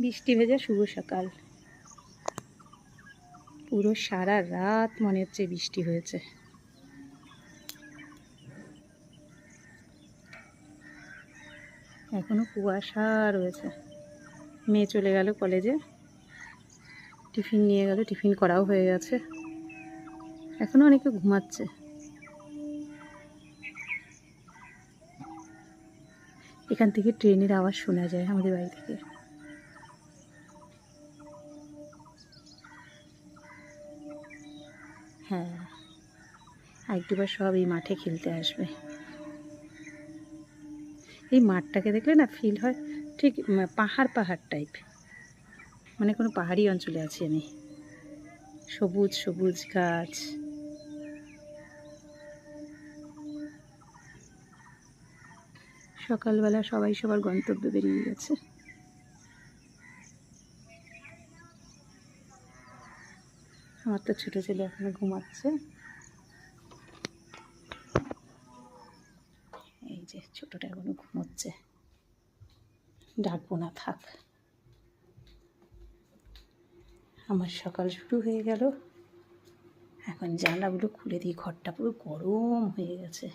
বৃষ্টি ভেজা শুভ সকাল। পুরো সারা রাত মনে হচ্ছে বৃষ্টি হয়েছে। এখনো কুয়াশা রয়েছে। মেয়ে চলে গেল কলেজে, টিফিন নিয়ে গেল, টিফিন করাও হয়ে গেছে। এখনো অনেকে ঘুমাচ্ছে। এখান থেকে ট্রেনের আওয়াজ শোনা যায় আমাদের বাড়ি থেকে। হ্যাঁ, আরেকটুবার সব এই মাঠে খেলতে আসবে। এই মাঠটাকে দেখলে না ফিল হয় ঠিক পাহাড় পাহাড় টাইপ, মানে কোনো পাহাড়ি অঞ্চলে আছি আমি। সবুজ সবুজ গাছ। সকালবেলা সবাই সবার গন্তব্যে বেরিয়ে গেছে। আমার তো ছোটো ছেলে এখনো ঘুমাচ্ছে। এই যে ছোটোটা এখনো ঘুমোচ্ছে, ডাকবো না, থাক। আমার সকাল শুরু হয়ে গেল। এখন জানলাগুলো খুলে দিই, ঘরটা পুরো গরম হয়ে গেছে।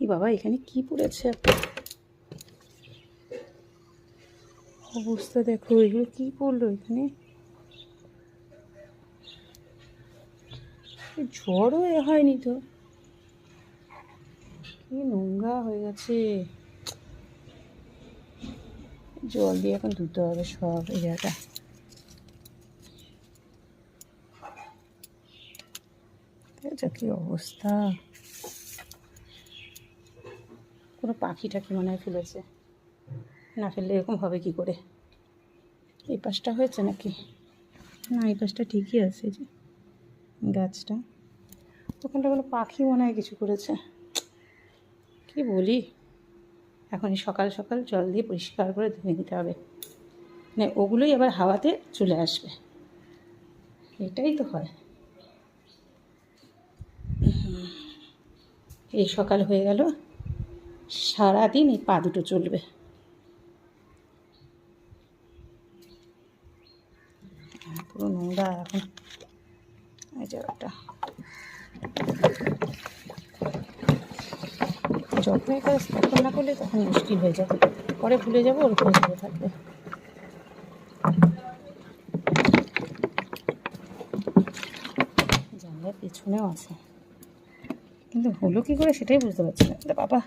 এই বাবা, এখানে কি পড়েছে অবস্থা দেখো, এগুলো কি পড়লো এখানে? ঝড়ও হয়নি তো, কি নোংরা হয়ে গেছে। জল দিয়ে এখন ধুতে হবে সব এই জায়গাটা। কি অবস্থা! কোনো পাখি টাখি মনে হয় ফেলেছে, না ফেললে এরকম হবে কি করে? এই পাশটা হয়েছে নাকি? না, এই পাশটা ঠিকই আছে। যে গাছটা, ওখানটা কোনো পাখি মনে হয় কিছু করেছে। কি বলি, এখনই সকাল সকাল জল দিয়ে পরিষ্কার করে ধুয়ে দিতে হবে, মানে ওগুলোই আবার হাওয়াতে চলে আসবে। এটাই তো হয়। এই সকাল হয়ে গেল, সারাদিন এই পা দুটো চলবে। পুরো নোংরা এখন এই জায়গাটা। যখনই কাজ তখন না করলে তখন মুশকিল হয়ে যাবে, পরে ভুলে যাবো, ওর উপরে ধরে থাকবে। জানলার পেছনেও আছে, কিন্তু হলো কি করে সেটাই বুঝতে পারছি না। বাবা,